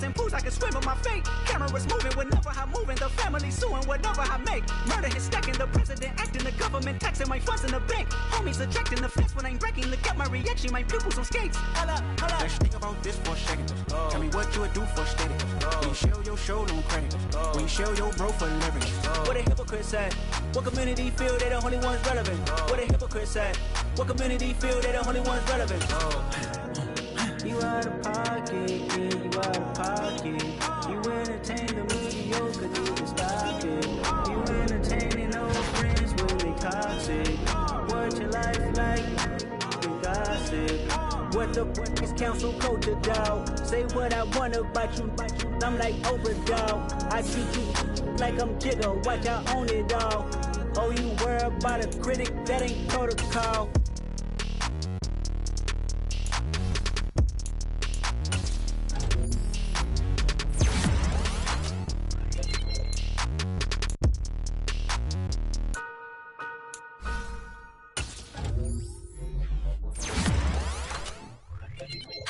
and pools, I can swim in my fate. Cameras moving whenever I'm moving. The family suing whatever I make. Murder is stacking, the president acting, the government taxing my funds in the bank. Homies ejecting the fence when I'm breaking. Look at my reaction, my pupils on skates. Hold up. Let's think about this for a second. Tell me what you would do for steady. When you show your show on credit. When you show your bro for living. What a hypocrite said. What community feel they the only ones relevant? What a hypocrite said. What community feel they the only ones relevant? You out of pocket, yeah, you out of pocket. You entertain the mediocre, need to stop it. You entertaining old friends when they toxic. What your life like? You gossip. What the fuck is council culture, dog? Say what I want about you. I'm like overdog. I treat you like I'm Jigga. Watch I own it all. Oh, you worry about a critic? That ain't protocol.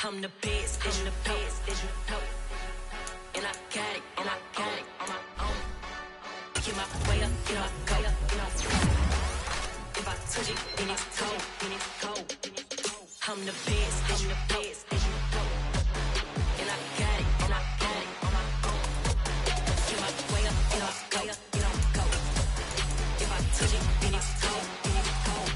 I'm the best, I'm the best, as you know. And I got it, and I got it on my own. Get my way up, get my go, get my go. If I touch it, then it's cold, then it's cold. I'm the best, I'm the best, as you know. And I got it, and I got it on my own. Get my way up, get my go, get my go. If I touch it, then it's cold, then it's cold.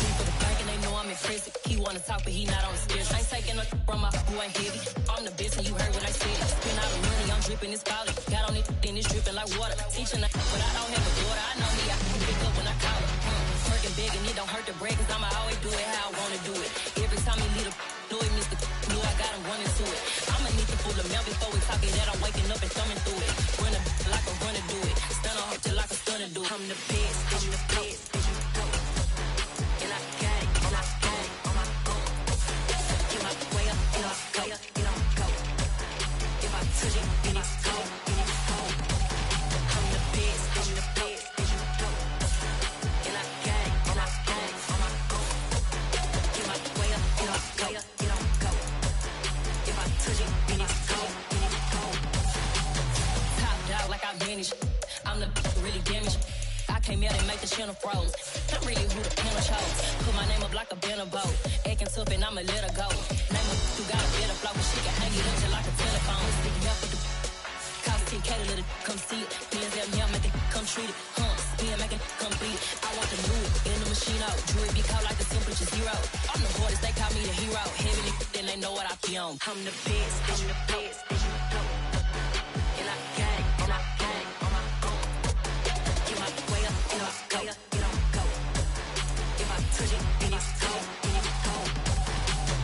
Keep for the bank and they know I'm in prison. He wanna talk, but he not on the stairs. I ain't taking no from my who ain't heavy. I'm the best and you heard what I said. Spin out of money, I'm dripping this college. Got on it, then it's dripping like water. Teaching but I don't have a daughter. I know me, I can pick up when I call her. Working big and it don't hurt the break, cause I'ma always do it how I wanna do it. Every time he lead a do it, Mr. Knew I got him running to it. I'ma need to pull the mail before we talking that I'm waking up and thumbing through it. Run like a runner do it. Stun on her till like a stunner do it. I'm the best, I'm the best, as you know. And I got it, and I got it on my own. Get my way up, get my go, get on go. If I touch it, then it's cold, then it's cold. I'm the best, I'm the best, as you know. And I got it, and I got it on my own. Get my way up, get my go, get on go. If I touch it, then it's cold, then it's cold. Top dog like I vanished. I'm the really damaged. I came out and make the channel froze. I'm really who the panel chose. Put my name up like a banner boat. Acting tough and I'ma let her go. Name her who got a better flow, but she can hang it up just like a telephone. Sticky up with the cost 10K to let it come see it. Hands down here, make it come treat it. Spin, make it come beat it. I want the new in the machine out. Jewelry be called like the temperature zero. I'm the hardest, they call me the hero. Heavy, then they know what I be on. I'm the best, I'm the best, as you know. And I got it, and I got it on my own. Get my way up, get my go, get on go. If I touch it, then it's cold, then it's cold.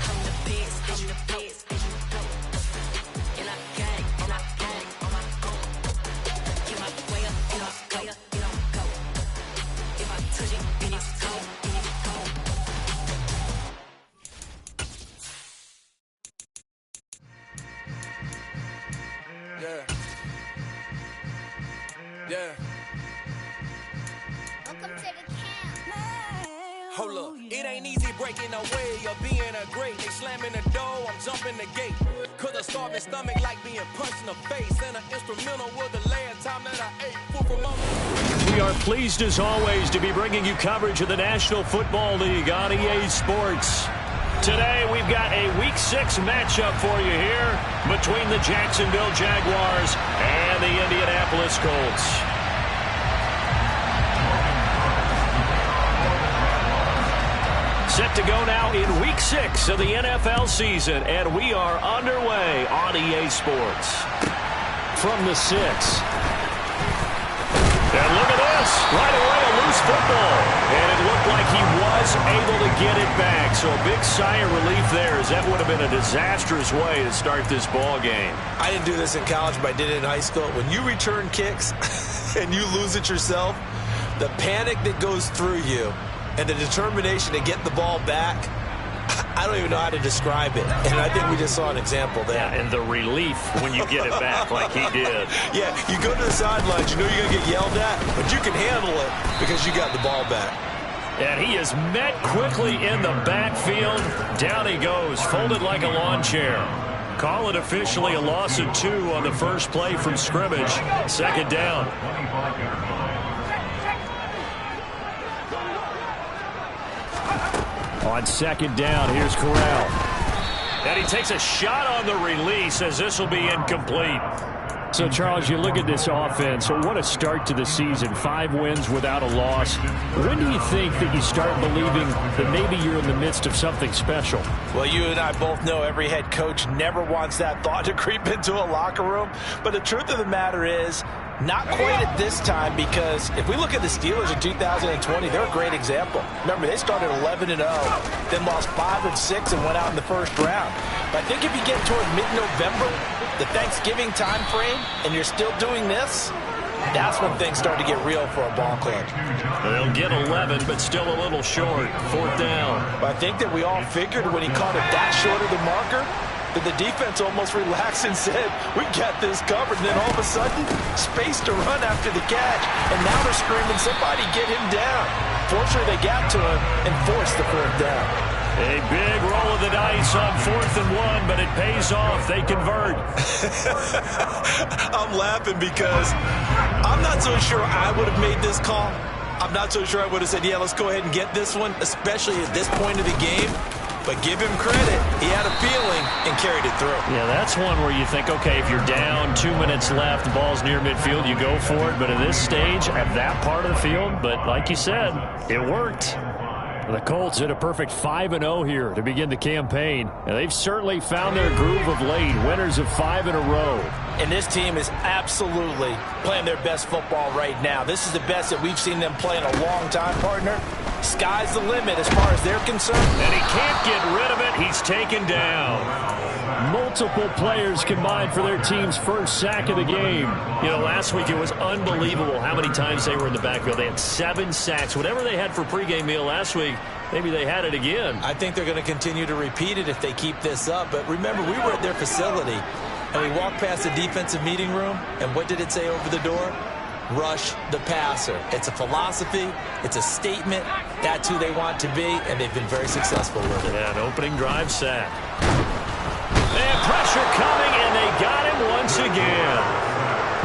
I'm the best, I'm the best, as you know. And I got it, and I got it on my own. Get my way up, get my go, get on go. If I touch it, then it's cold, then it's cold. Yeah. Yeah. Welcome to the camp. Hold up. It ain't easy breaking away or being a great. They slamming the door, I'm jumping the gate. Cause a starving stomach like being punched in the face. And an instrumental was the last time that I ate. Food from my... We are pleased as always to be bringing you coverage of the National Football League on EA Sports. Today we've got a Week 6 matchup for you here between the Jacksonville Jaguars and the Indianapolis Colts. Set to go now in Week 6 of the NFL season, and we are underway on EA Sports. From the 6. And look at this, right away a loose football. And it looked like he was able to get it back. So a big sigh of relief there, as that would have been a disastrous way to start this ball game. I didn't do this in college, but I did it in high school. When you return kicks and you lose it yourself, the panic that goes through you and the determination to get the ball back, I don't even know how to describe it. And I think we just saw an example there. Yeah, and the relief when you get it back like he did. Yeah, you go to the sidelines, you know you're going to get yelled at, but you can handle it because you got the ball back. And he is met quickly in the backfield. Down he goes, folded like a lawn chair. Call it officially a loss of 2 on the first play from scrimmage. Second down. On second down, here's Corral. And he takes a shot on the release as this will be incomplete. So, Charles, you look at this offense, what a start to the season. 5 wins without a loss. When do you think that you start believing that maybe you're in the midst of something special? Well, you and I both know every head coach never wants that thought to creep into a locker room. But the truth of the matter is, not quite at this time, because if we look at the Steelers in 2020, they're a great example. Remember, they started 11-0, then lost 5 of 6 and went out in the first round. But I think if you get toward mid-November, the Thanksgiving time frame, and you're still doing this, that's when things start to get real for a ball club. They'll get 11, but still a little short. 4th down. But I think that we all figured when he caught it that short of the marker, that the defense almost relaxed and said, we got this covered. And then all of a sudden, space to run after the catch. And now they're screaming, somebody get him down. Fortunately, they got to him and forced the 4th down. A big roll of the dice on 4th and 1, but it pays off. They convert. I'm laughing because I'm not so sure I would have made this call. I'm not so sure I would have said, yeah, let's go ahead and get this one, especially at this point of the game. But give him credit. He had a feeling and carried it through. Yeah, that's one where you think, okay, if you're down, 2 minutes left, the ball's near midfield, you go for it. But at this stage, at that part of the field, but like you said, it worked. The Colts hit a perfect 5-0 here to begin the campaign. And they've certainly found their groove of late, winners of 5 in a row. And this team is absolutely playing their best football right now. This is the best that we've seen them play in a long time, partner. Sky's the limit as far as they're concerned. And he can't get rid of it. He's taken down. Multiple players combined for their team's first sack of the game. You know, last week it was unbelievable how many times they were in the backfield. They had 7 sacks. Whatever they had for pregame meal last week, maybe they had it again. I think they're going to continue to repeat it if they keep this up. But remember, we were at their facility, and we walked past the defensive meeting room, and what did it say over the door? Rush the passer. It's a philosophy. It's a statement. That's who they want to be, and they've been very successful with it. Yeah, an opening drive sack. And pressure coming, and they got him once again.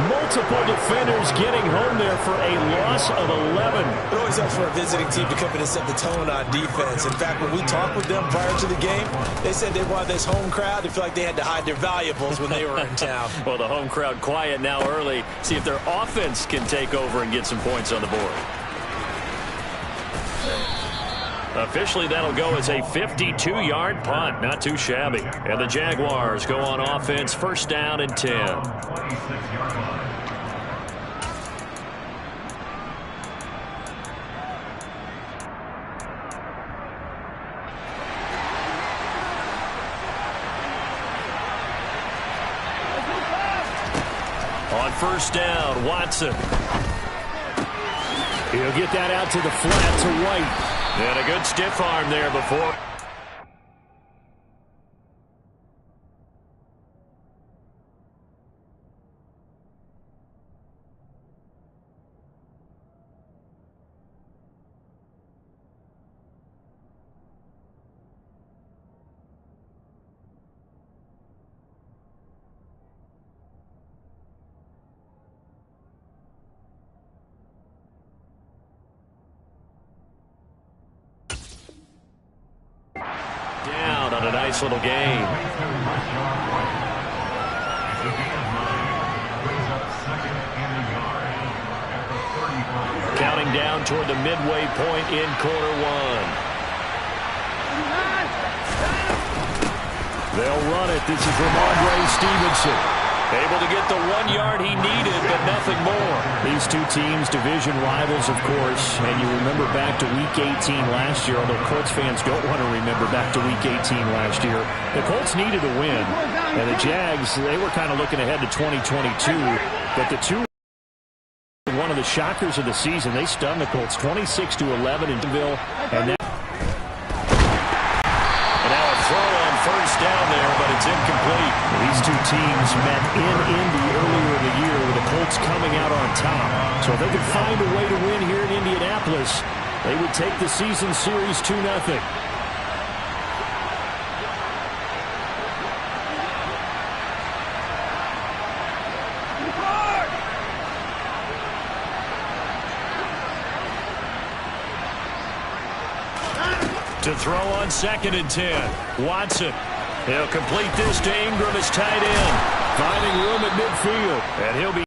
Multiple defenders getting home there for a loss of 11. It always helps for a visiting team to come in and set the tone on defense. In fact, when we talked with them prior to the game, they said they wanted this home crowd to feel like they had to hide their valuables when they were in town. Well, the home crowd quiet now early. See if their offense can take over and get some points on the board. Officially, that'll go as a 52-yard punt. Not too shabby. And the Jaguars go on offense, 1st down and 10. On 1st down, Watson. He'll get that out to the flat to White. And a good stiff arm there before. Down on a nice little game. Counting down toward the midway point in quarter 1. They'll run it. This is Ramondre Stevenson. Able to get the 1 yard he needed, but nothing more. These two teams, division rivals, of course. And you remember back to Week 18 last year, although Colts fans don't want to remember back to Week 18 last year. The Colts needed a win. And the Jags, they were kind of looking ahead to 2022. But the two, one of the shockers of the season, they stunned the Colts 26-11 in Jacksonville. And now a throw on 1st down there, but it's incomplete. These two teams met in Indy earlier in the year with the Colts coming out on top. So if they could find a way to win here in Indianapolis, they would take the season series 2-0. To throw on 2nd and 10. Watson. He'll complete this to Ingram as tight end. Finding room at midfield. And he'll be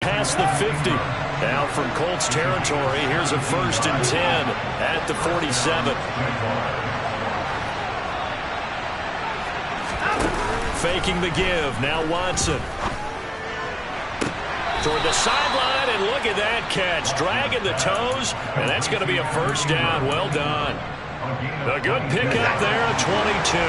past the 50. Now from Colts territory, here's a 1st and 10 at the 47. Faking the give. Now Watson. Toward the sideline, and look at that catch. Dragging the toes, and that's going to be a 1st down. Well done. A good pickup there at 22.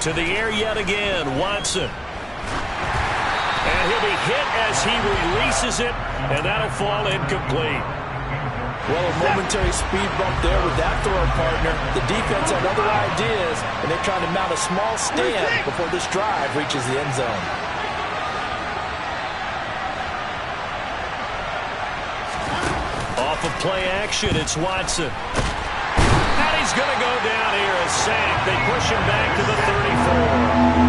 To the air yet again, Watson. And he'll be hit as he releases it, and that'll fall incomplete. Well, a momentary speed bump there with that throw partner. The defense had other ideas, and they're trying to mount a small stand before this drive reaches the end zone. Off of play action, it's Watson. And he's going to go down here as sacked. They push him back to the 34.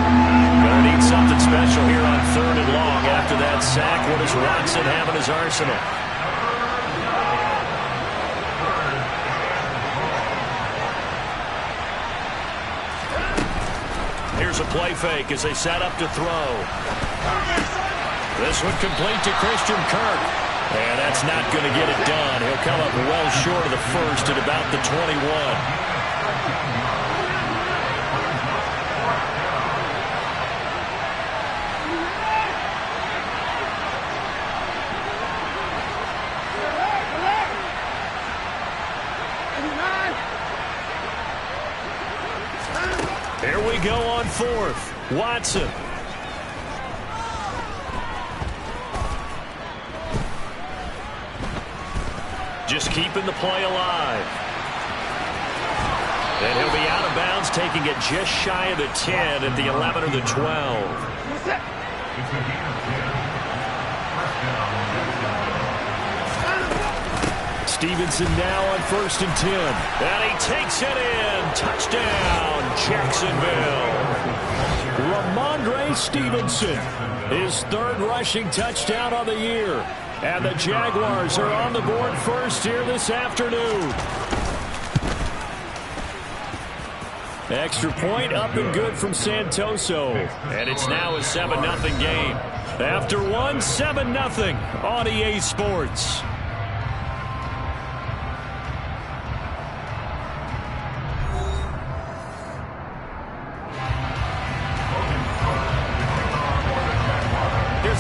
Gonna need something special here on 3rd and long after that sack. What does Watson have in his arsenal? Here's a play fake as they set up to throw. This one complete to Christian Kirk. And that's not going to get it done. He'll come up well short of the 1st at about the 21. Here we go on 4th. Watson. Just keeping the play alive. And he'll be out of bounds, taking it just shy of the 10 at the 11 or the 12. Stevenson now on 1st and 10. And he takes it in. Touchdown, Jacksonville. Ramondre Stevenson, his 3rd rushing touchdown of the year. And the Jaguars are on the board first here this afternoon. Extra point up and good from Santoso. And it's now a 7-0 game. After one, 7-0 on EA Sports.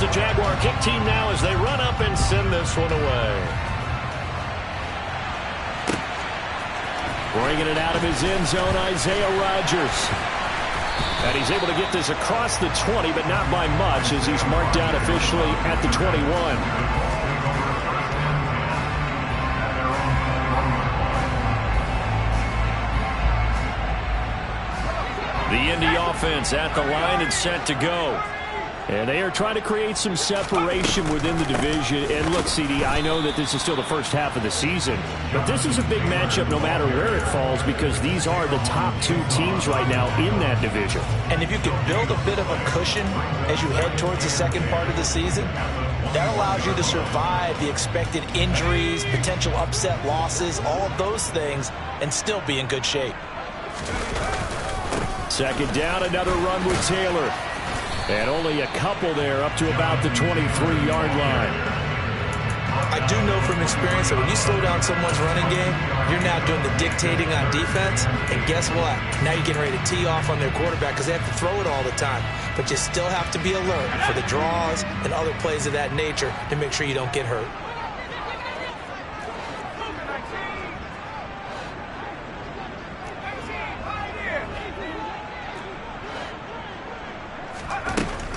The Jaguar kick team now as they run up and send this one away. Bringing it out of his end zone, Isaiah Rodgers. And he's able to get this across the 20, but not by much as he's marked down officially at the 21. The Indy offense at the line and set to go. And they are trying to create some separation within the division. And look, CD, I know that this is still the first half of the season, but this is a big matchup no matter where it falls because these are the top 2 teams right now in that division. And if you can build a bit of a cushion as you head towards the second part of the season, that allows you to survive the expected injuries, potential upset losses, all of those things, and still be in good shape. 2nd down, another run with Taylor. And only a couple there up to about the 23-yard line. I do know from experience that when you slow down someone's running game, you're now doing the dictating on defense. And guess what? Now you're getting ready to tee off on their quarterback because they have to throw it all the time. But you still have to be alert for the draws and other plays of that nature to make sure you don't get hurt.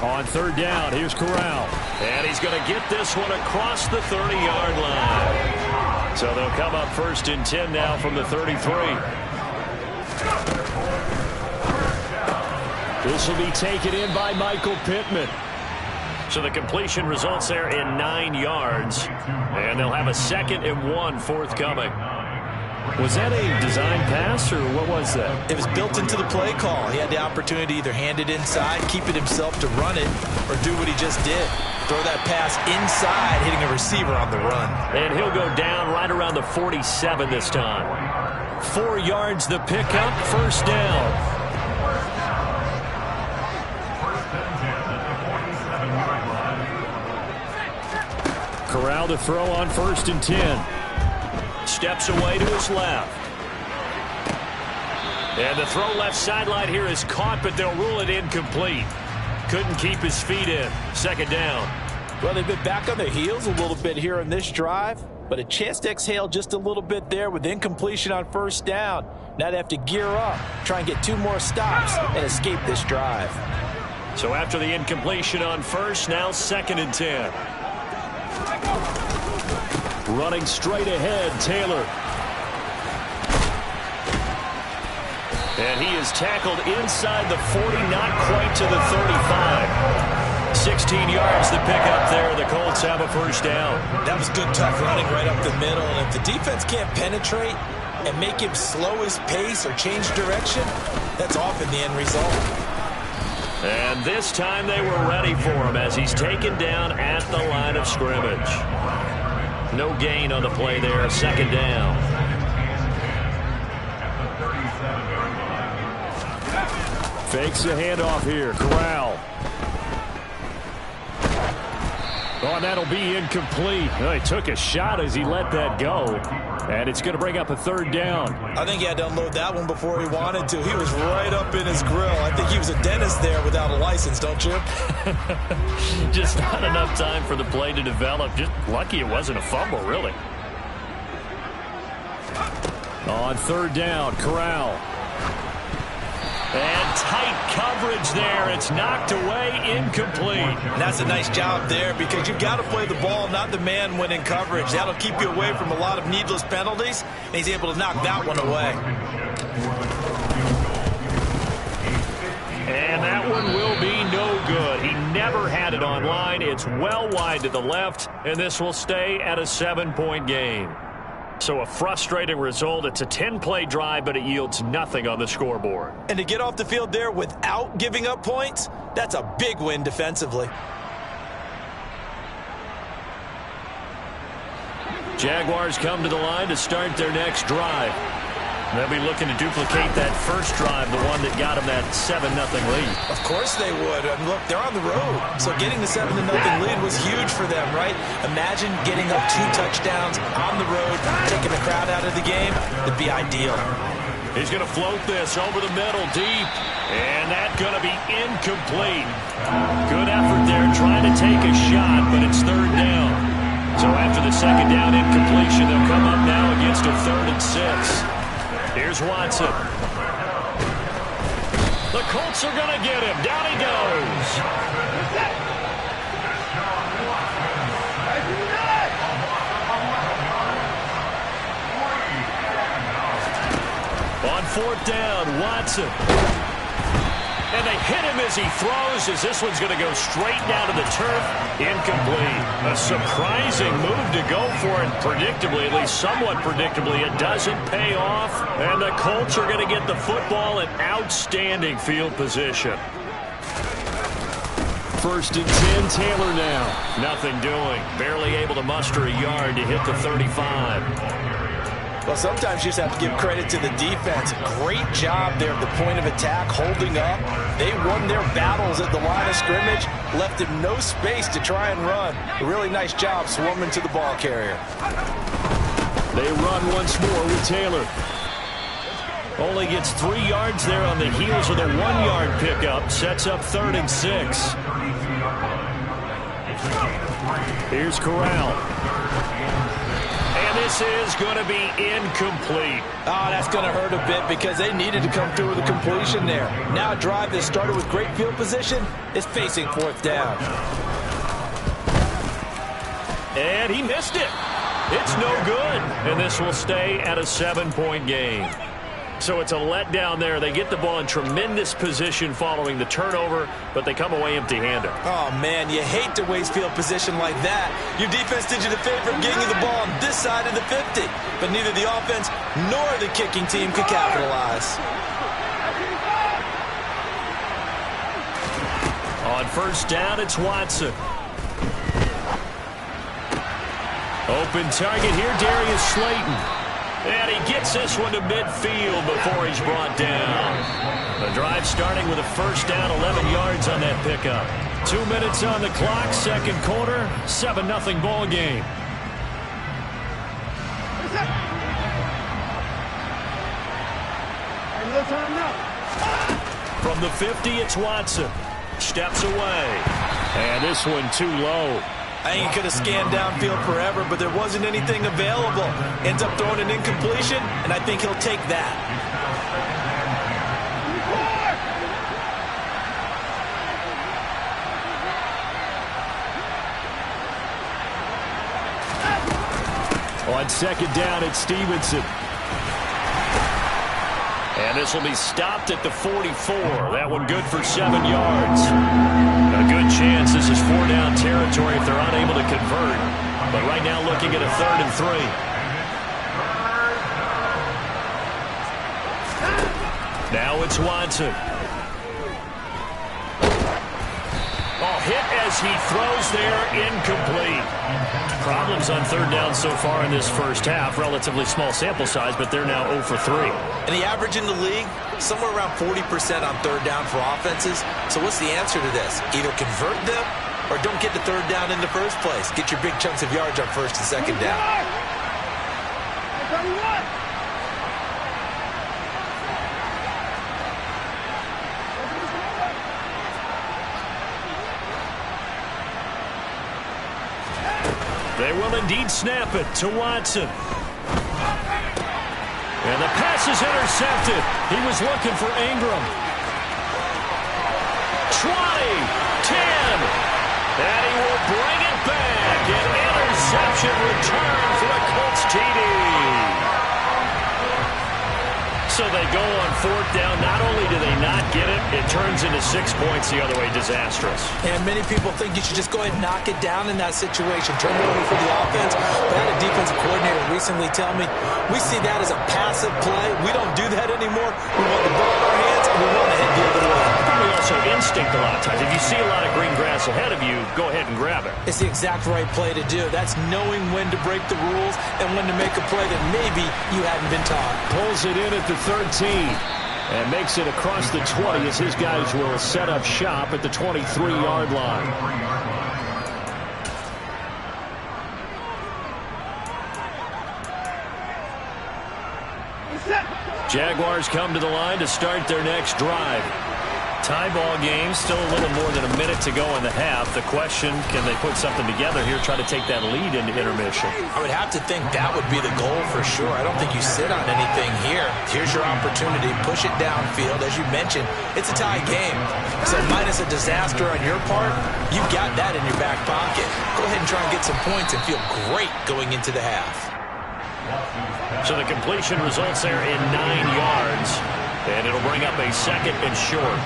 On 3rd down, here's Corral. And he's going to get this one across the 30-yard line. So they'll come up 1st and 10 now from the 33. This will be taken in by Michael Pittman. So the completion results there in 9 yards. And they'll have a 2nd and 1 forthcoming. Was that a design pass, or what was that? It was built into the play call. He had the opportunity to either hand it inside, keep it himself to run it, or do what he just did. Throw that pass inside, hitting a receiver on the run. And he'll go down right around the 47 this time. 4 yards the pickup, first down. Corral to throw on 1st and 10. Steps away to his left. And the throw left sideline here is caught, but they'll rule it incomplete. Couldn't keep his feet in. 2nd down. Well, they've been back on their heels a little bit here in this drive, but a chance to exhale just a little bit there with incompletion on 1st down. Now they have to gear up, try and get 2 more stops, and escape this drive. So after the incompletion on 1st, now 2nd and 10. Running straight ahead, Taylor. And he is tackled inside the 40, not quite to the 35. 16 yards to pick up there. The Colts have a 1st down. That was good, tough running right up the middle. And if the defense can't penetrate and make him slow his pace or change direction, that's often the end result. And this time they were ready for him as he's taken down at the line of scrimmage. No gain on the play there, 2nd down. Fakes a handoff here, Corral. Oh, and that'll be incomplete. Oh, he took a shot as he let that go. And it's going to bring up a 3rd down. I think he had to unload that one before he wanted to. He was right up in his grill. I think he was a dentist there without a license, don't you? Just not enough time for the play to develop. Just lucky it wasn't a fumble, really. On 3rd down, Corral. And tight coverage there. It's knocked away, incomplete. And that's a nice job there because you've got to play the ball, not the man when in coverage. That'll keep you away from a lot of needless penalties, and he's able to knock that one away. And that one will be no good. He never had it on line. It's well wide to the left, and this will stay at a 7-point game. So a frustrating result. It's a 10-play drive, but it yields nothing on the scoreboard. And to get off the field there without giving up points, that's a big win defensively. Jaguars come to the line to start their next drive. They'll be looking to duplicate that first drive, the one that got them that 7-0 lead. Of course they would. And look, they're on the road. So getting the 7-0 lead was huge for them, right? Imagine getting up 2 touchdowns on the road, taking the crowd out of the game. It'd be ideal. He's going to float this over the middle, deep. And that's going to be incomplete. Good effort there trying to take a shot, but it's 3rd down. So after the 2nd down incompletion, they'll come up now against a 3rd and 6. Here's Watson. The Colts are going to get him. Down he goes. On 4th down, Watson. And they hit him as he throws, as this one's going to go straight down to the turf. Incomplete. A surprising move to go for it predictably, at least somewhat predictably. It doesn't pay off, and the Colts are going to get the football in outstanding field position. 1st and 10, Taylor now. Nothing doing. Barely able to muster a yard to hit the 35. Well, sometimes you just have to give credit to the defense. Great job there at the point of attack, holding up. They won their battles at the line of scrimmage, left him no space to try and run. A really nice job swarming to the ball carrier. They run once more with Taylor. Only gets 3 yards there on the heels of the 1-yard pickup. Sets up 3rd and 6. Here's Corral. And this is going to be incomplete. Oh, that's going to hurt a bit because they needed to come through with a completion there. Now a drive that started with great field position is facing 4th down. And he missed it. It's no good. And this will stay at a 7-point game. So it's a letdown there. They get the ball in tremendous position following the turnover, but they come away empty-handed. Oh, man, you hate to waste field position like that. Your defense did you the favor of getting you the ball on this side of the 50, but neither the offense nor the kicking team could capitalize. On first down, it's Watson. Open target here, Darius Slayton. And he gets this one to midfield before he's brought down. The drive starting with a first down, 11 yards on that pickup. 2 minutes on the clock, second quarter, 7-0 ball game. From the 50, it's Watson. Steps away. And this one too low. I think he could have scanned downfield forever, but there wasn't anything available. Ends up throwing an incompletion, and I think he'll take that. On second down, it's Stevenson. And this will be stopped at the 44. That one good for 7 yards. A good chance this is 4-down territory if they're unable to convert. But right now looking at a 3rd and 3. Now it's Watson. Oh, hit as he throws there, incomplete. Problems on 3rd down so far in this first half. Relatively small sample size, but they're now 0 for 3. And the average in the league, somewhere around 40% on 3rd down for offenses. So what's the answer to this? Either convert them or don't get the 3rd down in the first place. Get your big chunks of yards on 1st and 2nd down. They will indeed snap it to Watson. And the pass is intercepted. He was looking for Ingram. 20, 10, and he will bring it back. An interception return for a Colts TD. So they go on 4th down. Not only do they not get it, it turns into 6 points the other way. Disastrous. And many people think you should just go ahead and knock it down in that situation. Turn it over for the offense. But I had a defensive coordinator recently tell me, we see that as a passive play. We don't do that anymore. We want the ball in our hands, and we want to head the other way. Probably also instinct a lot of times. If you see a lot of green grass ahead of you, go ahead and grab it. It's the exact right play to do. That's knowing when to break the rules and when to make a play that maybe you hadn't been taught. Pulls it in at the 13 and makes it across the 20 as his guys will set up shop at the 23-yard line. Jaguars come to the line to start their next drive. Tie ball game, still a little more than a minute to go in the half. The question, can they put something together here, try to take that lead into intermission? I would have to think that would be the goal for sure. I don't think you sit on anything here. Here's your opportunity. Push it downfield. As you mentioned, it's a tie game. So minus a disaster on your part, you've got that in your back pocket. Go ahead and try and get some points and feel great going into the half. So the completion results there in 9 yards. And it'll bring up a 2nd and short.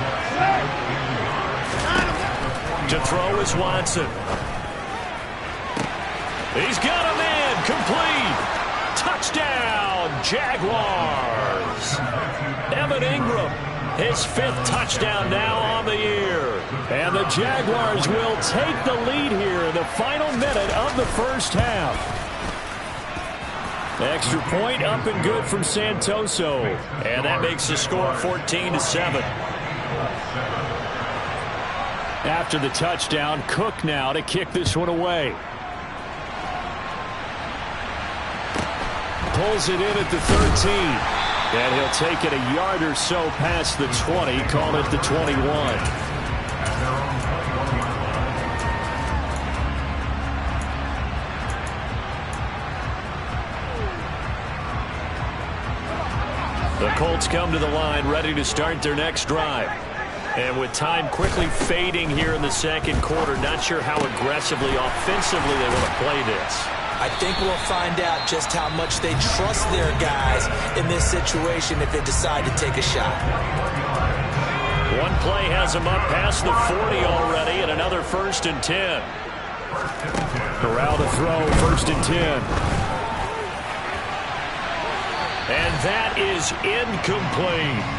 To throw is Watson. He's got a man. Complete. Touchdown, Jaguars. Evan Ingram, his 5th touchdown now on the year. And the Jaguars will take the lead here in the final minute of the first half. Extra point up and good from Santoso. And that makes the score 14-7. After the touchdown, Cook now to kick this one away. Pulls it in at the 13. And he'll take it a yard or so past the 20, call it the 21. The Colts come to the line ready to start their next drive. And with time quickly fading here in the second quarter, not sure how aggressively, offensively they want to play this. I think we'll find out just how much they trust their guys in this situation if they decide to take a shot. One play has them up past the 40 already, and another 1st and 10. Corral to throw, 1st and 10. And that is incomplete.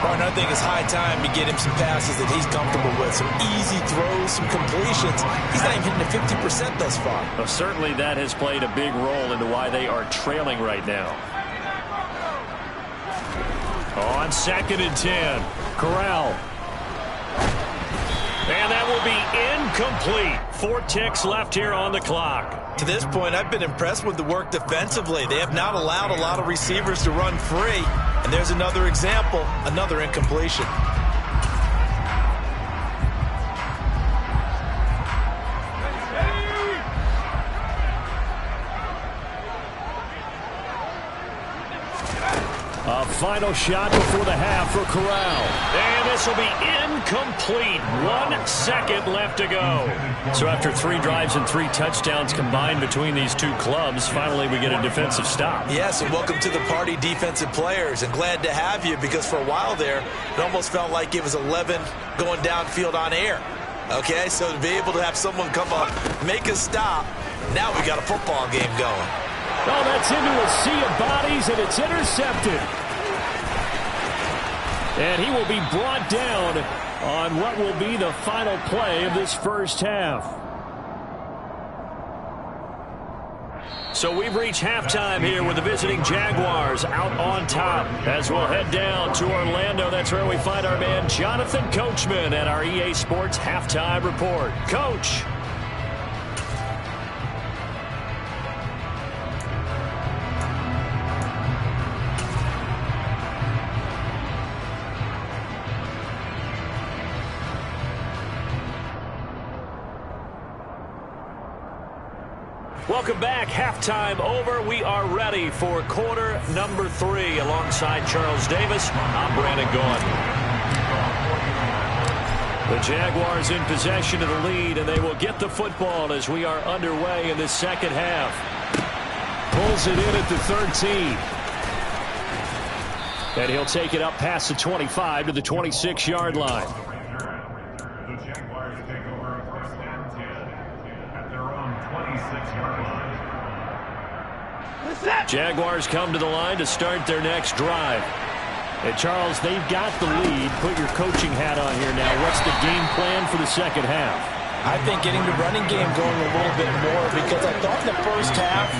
Martin, I think it's high time to get him some passes that he's comfortable with. Some easy throws, some completions. He's not even hitting the 50% thus far. Well, certainly that has played a big role into why they are trailing right now. On 2nd and 10, Corral. And that will be incomplete. 4 ticks left here on the clock. To this point, I've been impressed with the work defensively. They have not allowed a lot of receivers to run free. And there's another example, another incompletion. A final shot before the half for Corral. And this will be incomplete. 1 second left to go. So after 3 drives and 3 touchdowns combined between these two clubs, finally we get a defensive stop. Yes, and welcome to the party, defensive players. And glad to have you, because for a while there, it almost felt like it was 11 going downfield on air. Okay, so to be able to have someone come up, make a stop, now we got a football game going. Oh, that's into a sea of bodies, and it's intercepted. And he will be brought down on what will be the final play of this first half. So we've reached halftime here with the visiting Jaguars out on top. As we'll head down to Orlando, that's where we find our man Jonathan Coachman at our EA Sports Halftime Report. Coach. Welcome back. Halftime over. We are ready for quarter number 3. Alongside Charles Davis, I'm Brandon Gaughan. The Jaguars in possession of the lead, and they will get the football as we are underway in the second half. Pulls it in at the 13. And he'll take it up past the 25 to the 26-yard line. Jaguars come to the line to start their next drive. And Charles, they've got the lead. Put your coaching hat on here now. What's the game plan for the second half? I think getting the running game going a little bit more, because I thought in the first half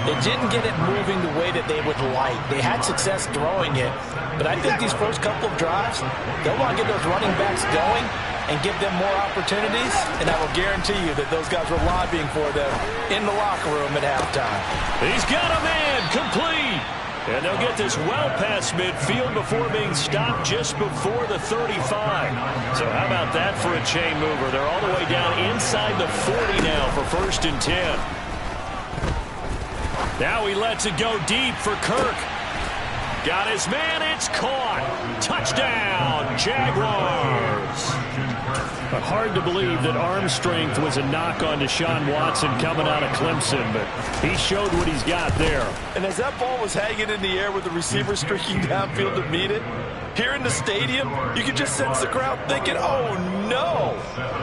they didn't get it moving the way that they would like. They had success throwing it, but I think these first couple of drives, they'll want to get those running backs going and give them more opportunities, and I will guarantee you that those guys were lobbying for them in the locker room at halftime. He's got a man, complete. And they'll get this well past midfield before being stopped just before the 35. So how about that for a chain mover? They're all the way down inside the 40 now for 1st and 10. Now he lets it go deep for Kirk. Got his man, it's caught. Touchdown, Jaguars. But hard to believe that arm strength was a knock on Deshaun Watson coming out of Clemson, but he showed what he's got there. And as that ball was hanging in the air with the receiver streaking downfield to meet it, here in the stadium, you could just sense the crowd thinking, oh no!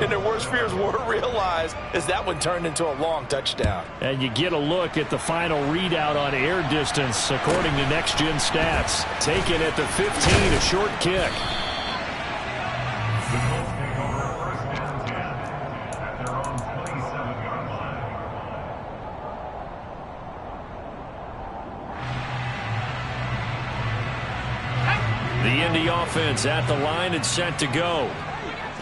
And their worst fears were realized as that one turned into a long touchdown. And you get a look at the final readout on air distance, according to Next Gen Stats. Taken at the 15, a short kick. The Indy offense at the line and set to go.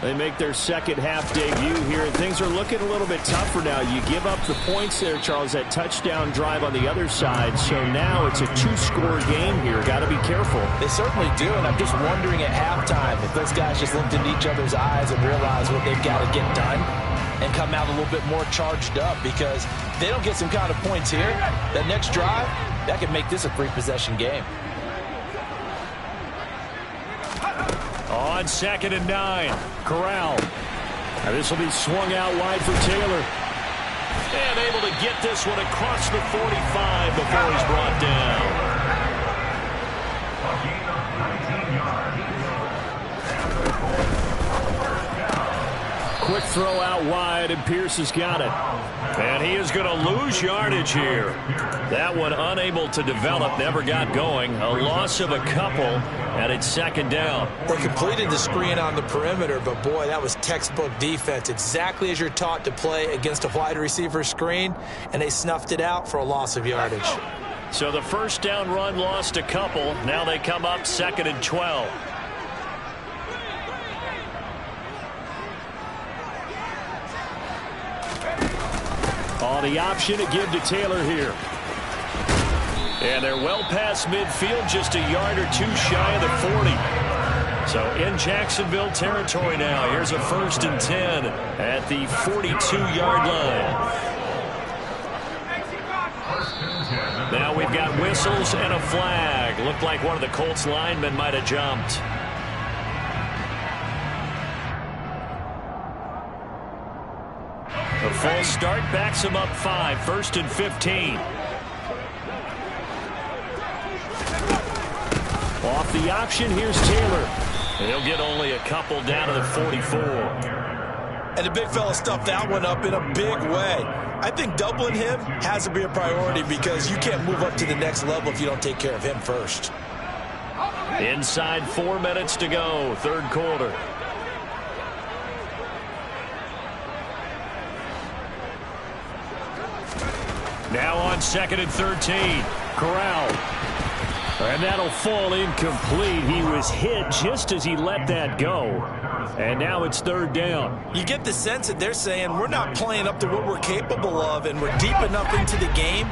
They make their second half debut here, and things are looking a little bit tougher now. You give up the points there, Charles, that touchdown drive on the other side. So now it's a 2-score game here. Got to be careful. They certainly do, and I'm just wondering at halftime if those guys just looked into each other's eyes and realized what they've got to get done and come out a little bit more charged up, because if they don't get some kind of points here, that next drive, that could make this a 3-possession game. On 2nd and 9, Corral. Now this will be swung out wide for Taylor. And able to get this one across the 45 before he's brought down. Quick throw out wide, and Pierce has got it. And he is going to lose yardage here. That one unable to develop, never got going. A loss of a couple, and it's second down. They completed the screen on the perimeter, but boy, that was textbook defense. Exactly as you're taught to play against a wide receiver screen, and they snuffed it out for a loss of yardage. So the first down run lost a couple. Now they come up 2nd and 12. On the option to give to Taylor here. And they're well past midfield, just a yard or two shy of the 40. So in Jacksonville territory now. Here's a 1st and 10 at the 42-yard line. Now we've got whistles and a flag. Looked like one of the Colts linemen might have jumped. A false start backs him up 5. 1st and 15. Off the option, here's Taylor. He'll get only a couple down to the 44. And the big fella stuffed that one up in a big way. I think doubling him has to be a priority because you can't move up to the next level if you don't take care of him first. Inside 4 minutes to go, 3rd quarter. Now on 2nd and 13. Corral. And that'll fall incomplete. He was hit just as he let that go. And now it's 3rd down. You get the sense that they're saying we're not playing up to what we're capable of, and we're deep enough into the game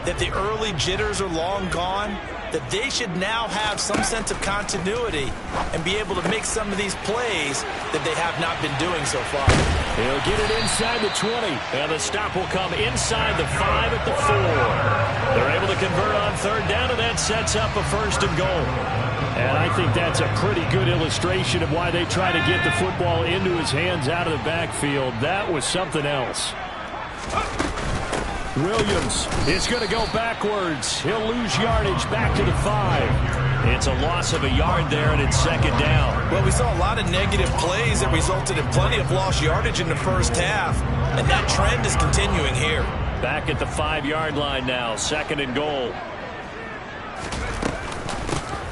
that the early jitters are long gone, that they should now have some sense of continuity and be able to make some of these plays that they have not been doing so far. He'll get it inside the 20, and the stop will come inside the 5 at the 4. They're able to convert on 3rd down, and that sets up a 1st and goal. And I think that's a pretty good illustration of why they try to get the football into his hands out of the backfield. That was something else. Williams is going to go backwards. He'll lose yardage back to the 5. It's a loss of a yard there, and it's 2nd down. Well, we saw a lot of negative plays that resulted in plenty of lost yardage in the first half, and that trend is continuing here. Back at the 5-yard line now, 2nd and goal.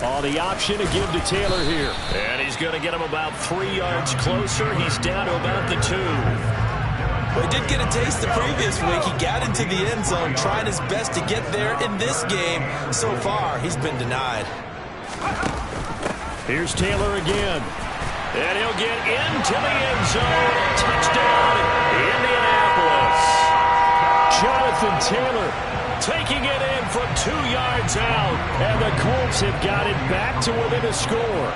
On the option to give to Taylor here. And he's going to get him about 3 yards closer. He's down to about the 2. Well, he did get a taste the previous week. He got into the end zone, trying his best to get there in this game. So far, he's been denied. Here's Taylor again. And he'll get into the end zone. Touchdown, Indianapolis. Jonathan Taylor taking it in from 2 yards out. And the Colts have got it back to within a score.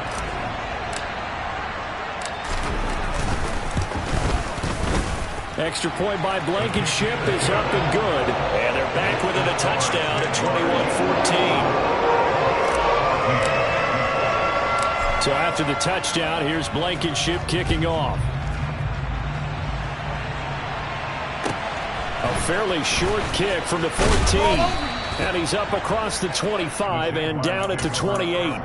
Extra point by Blankenship is up and good. And they're back within a touchdown at 21-14. So after the touchdown, here's Blankenship kicking off. A fairly short kick from the 14. And he's up across the 25 and down at the 28.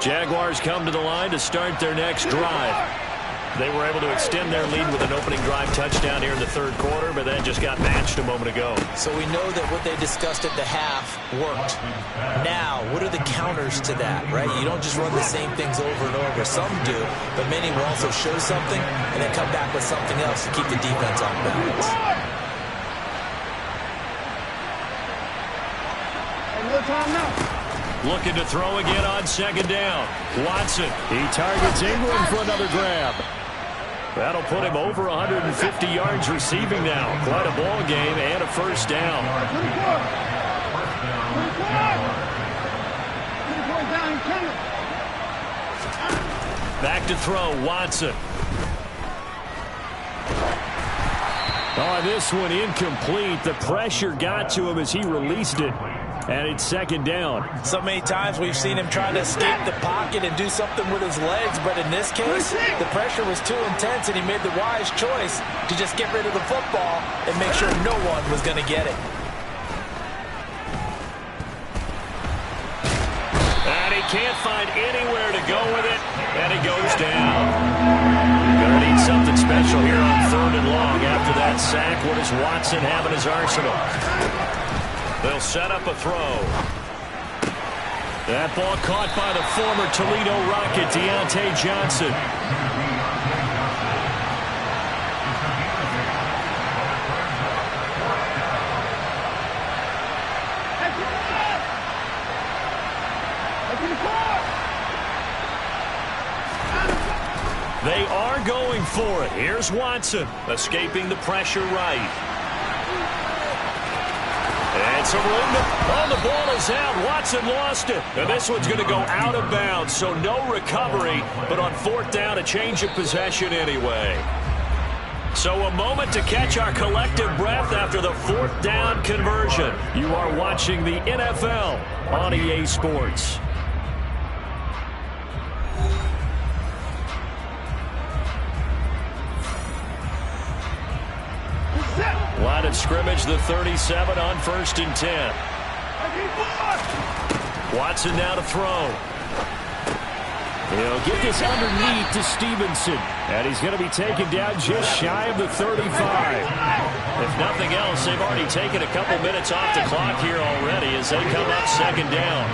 Jaguars come to the line to start their next drive. They were able to extend their lead with an opening drive touchdown here in the 3rd quarter, but then just got matched a moment ago. So we know that what they discussed at the half worked. Now, what are the counters to that, right? You don't just run the same things over and over. Some do, but many will also show something and then come back with something else to keep the defense on balance. No time now. Looking to throw again on 2nd down. Watson, he targets Ingram for another grab. That'll put him over 150 yards receiving now. Quite a ball game and a 1st down. Back to throw, Watson. Oh, this one incomplete. The pressure got to him as he released it. And it's second down. So many times we've seen him try to escape the pocket and do something with his legs, but in this case, the pressure was too intense, and he made the wise choice to just get rid of the football and make sure no one was going to get it. And he can't find anywhere to go with it, and it goes down. Gonna need something special here on 3rd and long. After that sack, what does Watson have in his arsenal? They'll set up a throw. That ball caught by the former Toledo Rocket, Deontay Johnson. They are going for it. Here's Watson, escaping the pressure right. And some room to... Oh, the ball is out. Watson lost it. And this one's going to go out of bounds, so no recovery. But on 4th down, a change of possession anyway. So a moment to catch our collective breath after the 4th down conversion. You are watching the NFL on EA Sports. Line of scrimmage, the 37 on 1st and 10. Watson now to throw. He'll get this underneath to Stevenson. And he's going to be taken down just shy of the 35. If nothing else, they've already taken a couple minutes off the clock here already as they come up 2nd down.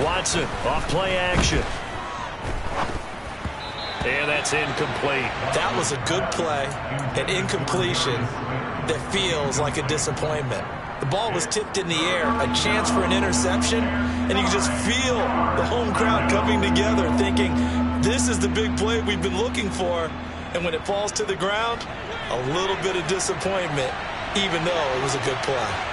Watson off play action. And that's incomplete. That was a good play, an incompletion that feels like a disappointment. The ball was tipped in the air, a chance for an interception, and you can just feel the home crowd coming together thinking, this is the big play we've been looking for. And when it falls to the ground, a little bit of disappointment, even though it was a good play.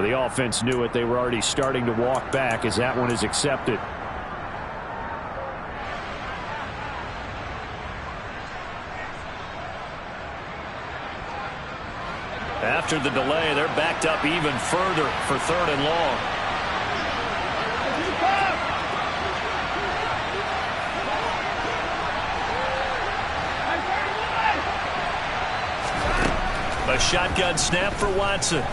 The offense knew it. They were already starting to walk back as that one is accepted. After the delay, they're backed up even further for 3rd and long. A shotgun snap for Watson.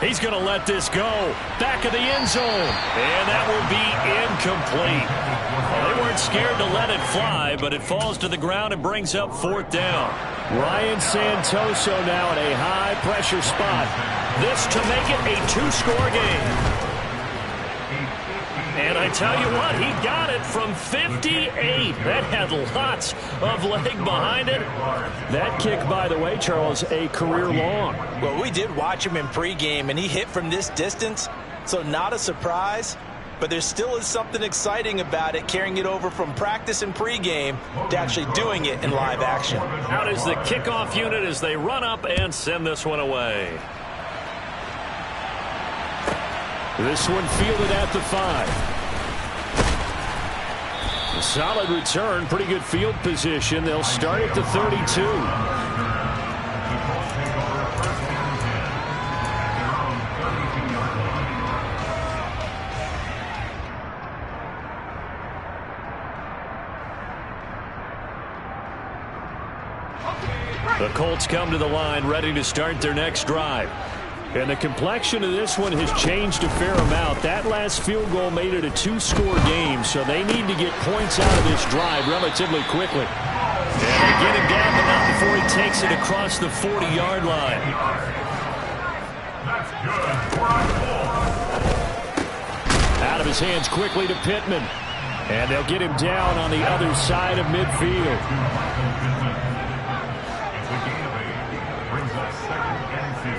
He's going to let this go. Back of the end zone. And that will be incomplete. Well, they weren't scared to let it fly, but it falls to the ground and brings up 4th down. Ryan Santoso now in a high-pressure spot. This to make it a 2-score game. And I tell you what, he got it from 58. That had lots of leg behind it. That kick, by the way, Charles, a career long. Well, we did watch him in pregame, and he hit from this distance, so not a surprise. But there still is something exciting about it, carrying it over from practice and pregame to actually doing it in live action. Out is the kickoff unit as they run up and send this one away. This one fielded at the 5. A solid return, pretty good field position. They'll start at the 32. The Colts come to the line, ready to start their next drive. And the complexion of this one has changed a fair amount. That last field goal made it a 2-score game, so they need to get points out of this drive relatively quickly. And they get him down, but not before he takes it across the 40-yard line. Out of his hands quickly to Pittman. And they'll get him down on the other side of midfield. Brings us 2nd and 15.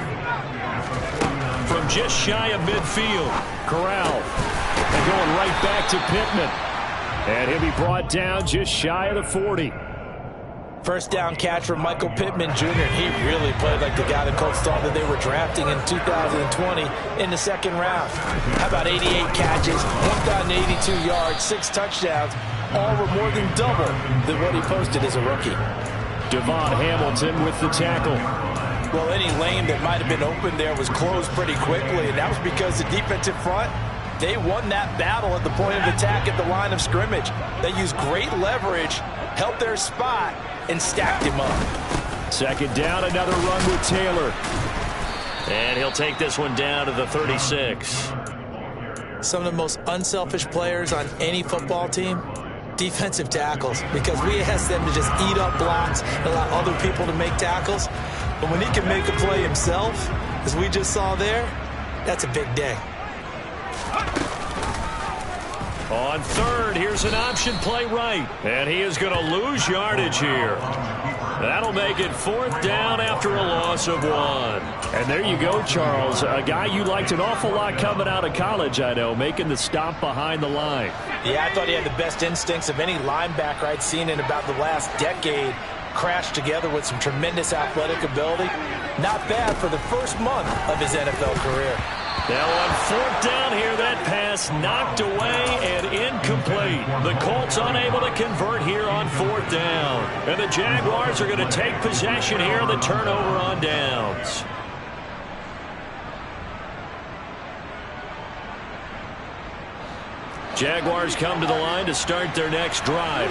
just shy of midfield. Corral. And going right back to Pittman. And he'll be brought down just shy of the 40. First down catch from Michael Pittman Jr. He really played like the guy the Colts thought that they were drafting in 2020 in the second round. How about 88 catches, 1,082 yards, 6 touchdowns, all were more than double than what he posted as a rookie. Devon Hamilton with the tackle. Well, any lane that might have been open there was closed pretty quickly, and that was because the defensive front, they won that battle at the point of attack at the line of scrimmage. They used great leverage, held their spot, and stacked him up. Second down, another run with Taylor. And he'll take this one down to the 36. Some of the most unselfish players on any football team, defensive tackles, because we ask them to just eat up blocks and allow other people to make tackles. But when he can make a play himself, as we just saw there, that's a big day. On third, here's an option play right. And he is going to lose yardage here. That'll make it fourth down after a loss of 1. And there you go, Charles. A guy you liked an awful lot coming out of college, I know, making the stop behind the line. Yeah, I thought he had the best instincts of any linebacker I'd seen in about the last decade. Crashed together with some tremendous athletic ability. Not bad for the first month of his NFL career. Now on fourth down here, that pass knocked away and incomplete. The Colts unable to convert here on fourth down. And the Jaguars are going to take possession here, the turnover on downs. Jaguars come to the line to start their next drive.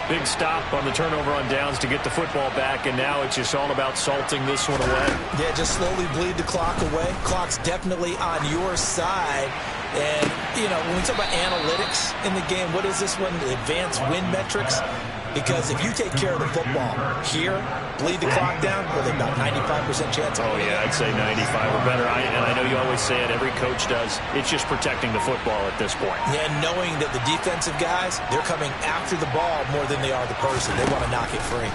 Big stop on the turnover on downs to get the football back, and now it's just all about salting this one away. Yeah, just slowly bleed the clock away. Clock's definitely on your side. And, you know, when we talk about analytics in the game, what is this one? Advanced win metrics? Because if you take care of the football here, bleed the clock down, well, they've got 95% chance. Oh, yeah, I'd say 95 or better. And I know you always say it, every coach does. It's just protecting the football at this point. Yeah, knowing that the defensive guys, they're coming after the ball more than they are the person. They want to knock it free.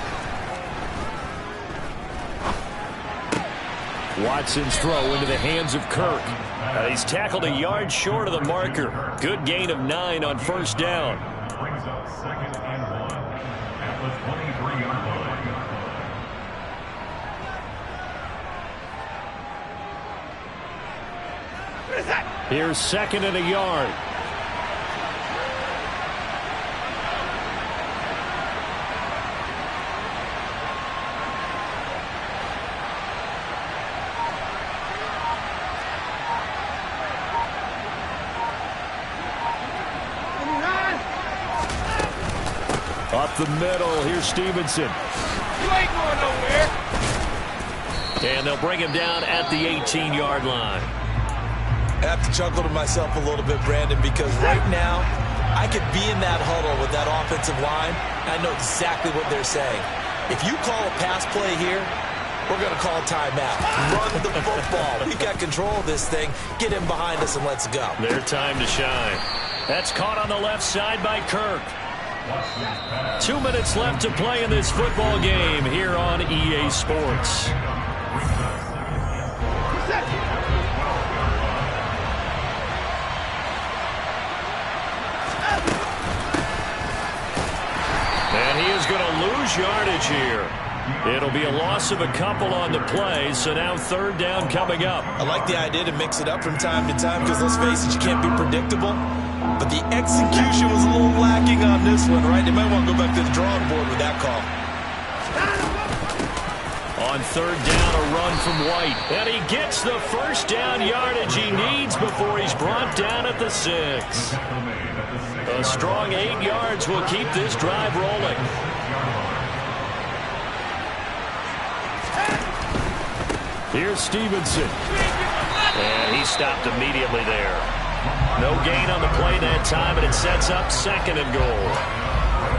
Watson's throw into the hands of Kirk. He's tackled a yard short of the marker. Good gain of 9 on first down. Brings up second and 1 at the 23-yard line. Here's second and a yard. Up the middle, here's Stevenson. You ain't going nowhere. And they'll bring him down at the 18-yard line. I have to chuckle to myself a little bit, Brandon, because right now I could be in that huddle with that offensive line, and I know exactly what they're saying. If you call a pass play here, we're going to call timeout. Run the football. We've got control of this thing. Get him behind us and let's go. Their time to shine. That's caught on the left side by Kirk. 2 minutes left to play in this football game here on EA Sports. And he is going to lose yardage here. It'll be a loss of a couple on the play, so now third down coming up. I like the idea to mix it up from time to time because, let's face it, you can't be predictable. But the execution was a little lacking on this one, right? They might want to go back to the drawing board with that call. On third down, a run from White. And he gets the first down yardage he needs before he's brought down at the 6. A strong 8 yards will keep this drive rolling. Here's Stevenson. And he stopped immediately there. No gain on the play that time, and it sets up second and goal.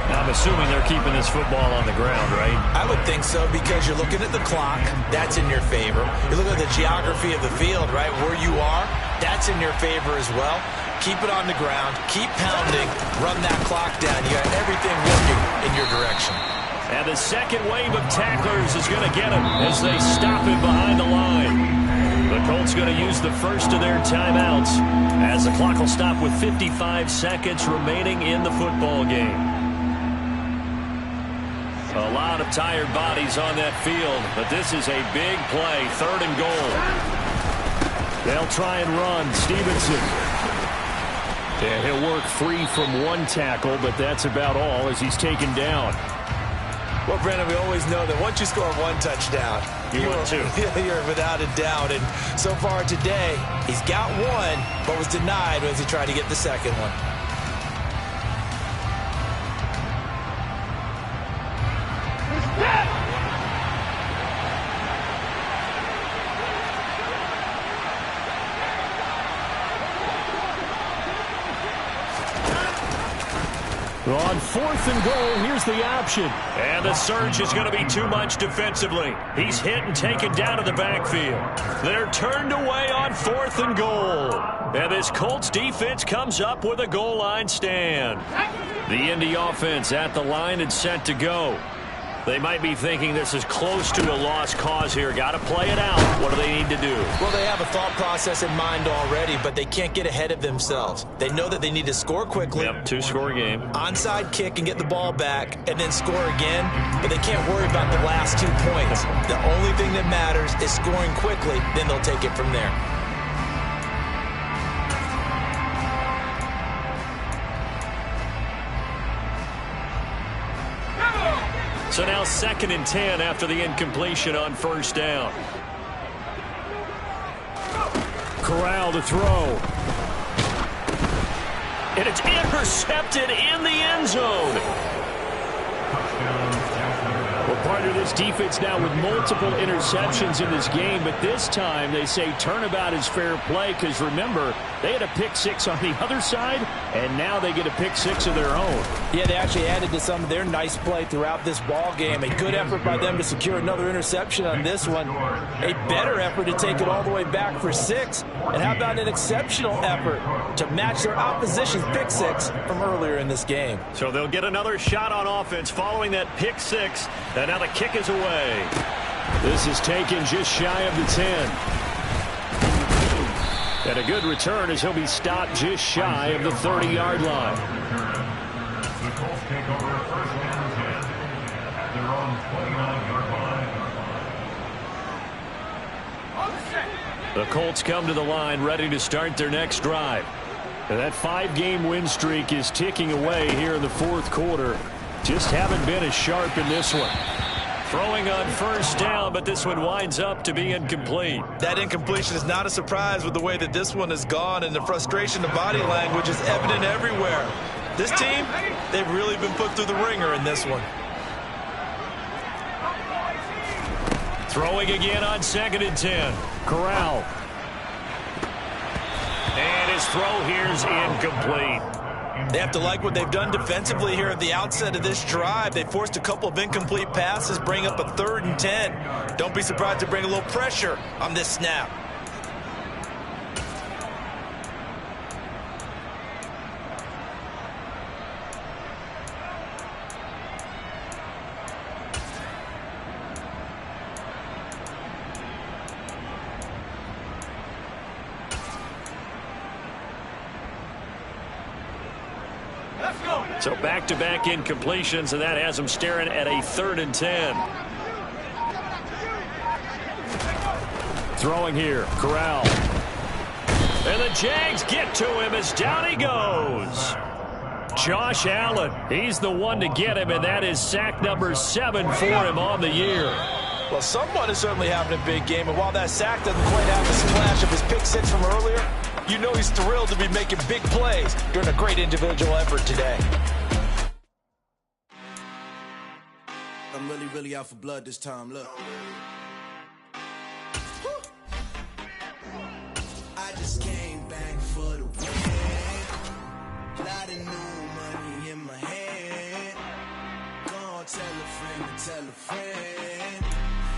Now, I'm assuming they're keeping this football on the ground, right? I would think so, because you're looking at the clock. That's in your favor. You're looking at the geography of the field, right? Where you are, that's in your favor as well. Keep it on the ground. Keep pounding. Run that clock down. You got everything working in your direction. And the second wave of tacklers is going to get him as they stop him behind the line. The Colts going to use the first of their timeouts as the clock will stop with 55 seconds remaining in the football game. A lot of tired bodies on that field, but this is a big play, 3rd and goal. They'll try and run. Stevenson. And he'll work free from 1 tackle, but that's about all as he's taken down. Well, Brandon, we always know that once you score 1 touchdown, you want 2. You're without a doubt. And so far today, he's got 1, but was denied as he tried to get the second one. On 4th and goal, here's the option. And the surge is going to be too much defensively. He's hit and taken down to the backfield. They're turned away on 4th and goal. And this Colts defense comes up with a goal line stand. The Indy offense at the line and set to go. They might be thinking this is close to a lost cause here. Got to play it out. What do they need to do? Well, they have a thought process in mind already, but they can't get ahead of themselves. They know that they need to score quickly. Yep, 2-score game. Onside kick and get the ball back and then score again, but they can't worry about the last 2 points. The only thing that matters is scoring quickly, then they'll take it from there. So now 2nd and 10 after the incompletion on 1st down. Corral to throw. And it's intercepted in the end zone. Well, partner, this defense now with multiple interceptions in this game, but this time they say turnabout is fair play because, remember, they had a pick-6 on the other side, and now they get a pick-6 of their own. Yeah, they actually added to some of their nice play throughout this ball game. A good effort by them to secure another interception on this one. A better effort to take it all the way back for 6. And how about an exceptional effort to match their opposition's pick-6 from earlier in this game? So they'll get another shot on offense following that pick-6. And now the kick is away. This is taken just shy of the 10. And a good return as he'll be stopped just shy of the 30-yard line. The Colts take over 1st and 10 at their own 29-yard line. The Colts come to the line ready to start their next drive. And that 5-game win streak is ticking away here in the 4th quarter. Just haven't been as sharp in this one. Throwing on 1st down, but this one winds up to be incomplete. That incompletion is not a surprise with the way that this one has gone, and the frustration of body language is evident everywhere. This team, they've really been put through the ringer in this one. Throwing again on 2nd and 10. Corral. And his throw here's incomplete. They have to like what they've done defensively here at the outset of this drive. They forced a couple of incomplete passes, bring up a 3rd and 10. Don't be surprised to bring a little pressure on this snap. So back-to-back incompletions, and that has them staring at a 3rd and 10. Throwing here, Corral. And the Jags get to him as down he goes. Josh Allen, he's the one to get him, and that is sack number 7 for him on the year. Well, someone is certainly having a big game, and while that sack doesn't quite have the splash of his pick-6 from earlier, you know he's thrilled to be making big plays during a great individual effort today. I'm really out for blood this time, look. I just came back for the win. Lot of new money in my hand. Gonna tell a friend to tell a friend.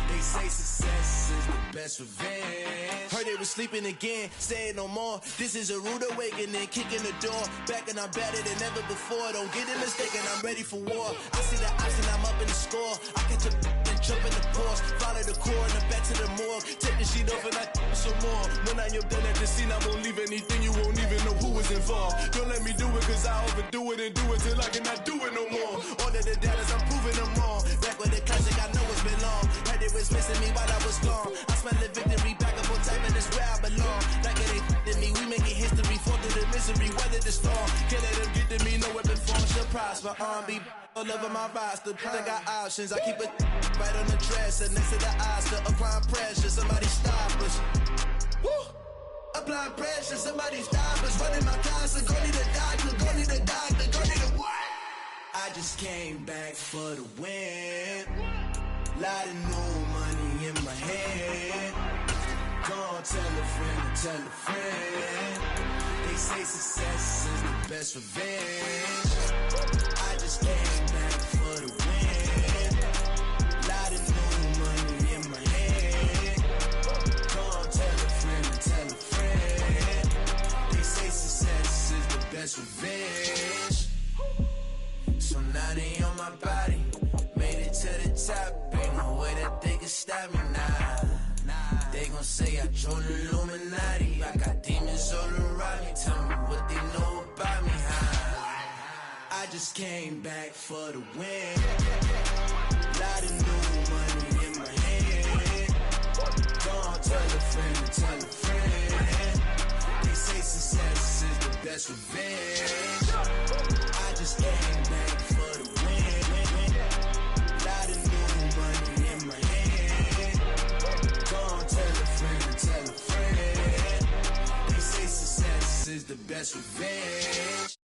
They say success is the best revenge. Heard they was sleeping again, say it no more. This is a rude awakening, kicking the door. Back and I'm better than ever before. Don't get it mistaken, I'm ready for war. I see the option, I'm up in the score. I catch a and jump in the course. Follow the core and the bet to the morgue. Take the sheet off and I some more. When I am done at the scene, I won't leave anything. You won't even know who was involved. Don't let me do it, cause I overdo it and do it till I cannot do it no more. All of the doubters, I'm proving them wrong. Back with the classic, I know it's been long. Heard it was missing me while I was gone. I smell the victory, back up on time, and it's where I belong. Like it ain't to me, we making history. Fall through the misery, weather the storm. Can't let them get to me, no weapon form should prosper. R&B all over my roster. I got options, I keep it right on the dresser. Next to the Oscar, applying pressure, somebody stop us. Woo! Applying pressure, somebody stop us. Running my casa, go need a doctor, go need a doctor, go need a what? I just came back for the win. Lot of new money in my hand. Gonna tell a friend, tell a friend. They say success is the best revenge. I just came back for the win. Lot of new money in my hand. Gonna tell a friend, tell a friend. They say success is the best revenge. So now they on my body. Made it to the top. Ain't no way that they can stop me now. They gon' say I joined the Illuminati. I got demons all around me. Tell me what they know about me, huh? I just came back for the win. Lot of new money in my hand. Gonna tell a friend, tell a friend. They say success is the best revenge. I just came back for the win. Lot of new money in my hand. Gonna tell a friend, tell a friend. They say success is the best revenge.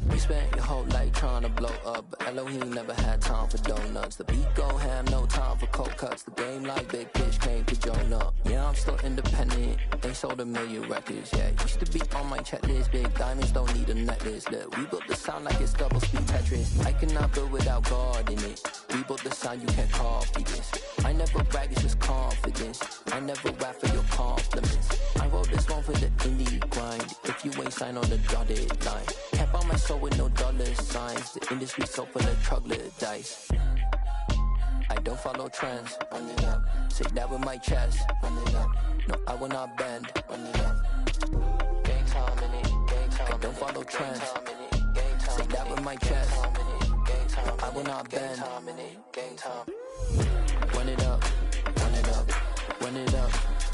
We spent your whole life trying to blow up, but Elohim never had time for donuts. The beat go ham, no time for cold cuts. The game like Big Pitch came to Jonah. Yeah, I'm still independent, ain't sold a million records. Yeah, used to be on my checklist. Big diamonds don't need a necklace. Look, we built the sound like it's double speed Tetris. I cannot build without God in it. We built the sound, you can't copy this. I never brag, it's just confidence. I never rap for your compliments. I wrote this one for the indie grind. If you ain't signed on the dotted line, can't buy my soul with no dollar signs. The industry so full of troglodytes. I don't follow trends. Run it up. Say that with my chest. Run it up. No, I will not bend. Run it up. Gang time in it. Gang time. I don't follow trends. Say that with my chest. No, I will not bend. Gang time. Run it up. Run it up. Run it up.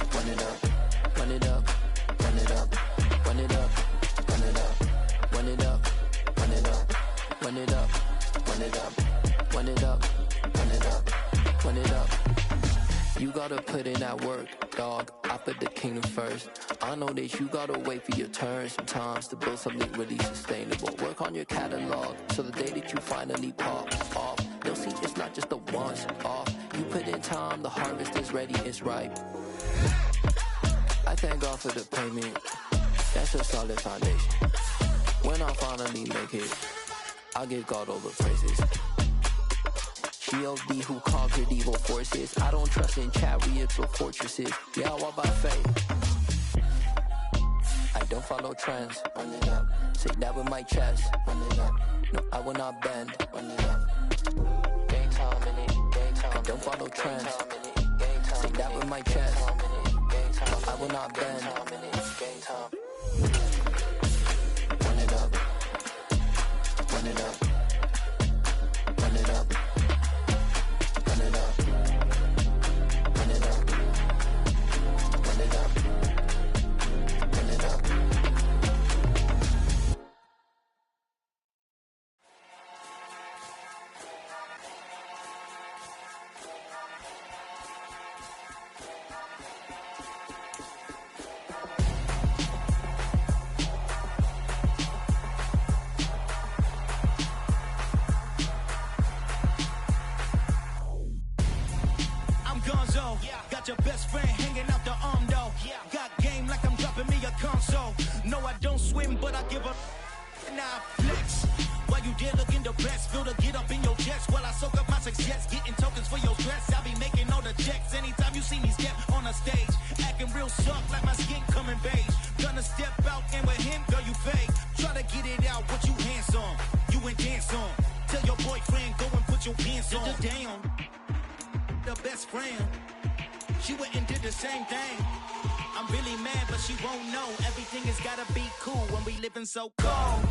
Run it up. Run it up. Run it up. Run it up. Run it up. Run it up. Run it up. Run it up. Run it up. Run it up. Run it up. Run it up. You gotta put in that work, dog. I put the kingdom first. I know that you gotta wait for your turn sometimes to build something really sustainable. Work on your catalog so the day that you finally pop off, you'll see it's not just a once off. You put in time, the harvest is ready, it's ripe. I thank God for the payment. That's a solid foundation. When I finally make it, I'll give God all the praises. G.O.D. who conquered evil forces. I don't trust in chariots or fortresses. Yeah, I walk by faith. I don't follow trends. Run it up. Say that with my chest. Run it up. No, I will not bend. Run it up. Gang time in it. Gang time. I don't follow trends. Say that with my chest. No, I will not bend. Gang time. Run it up. Run it up. Run it up. Run it up. Run it up. Run it up. Run it up. Got your best friend hanging out the arm though. Got game like I'm dropping me a console. No, I don't swim, but I give a now flex. While you there looking the best, feel to get up in your chest while I soak up my success, getting tokens for your stress. I be making all the checks anytime you see me step on a stage, acting real soft like my skin coming beige. Gonna step out and with him, girl, you fake. Try to get it out, what you hands on, you ain't dance on. Tell your boyfriend go and put your pants on. Down. The her best friend. She went and did the same thing. I'm really mad, but she won't know. Everything has gotta be cool when we living so cold.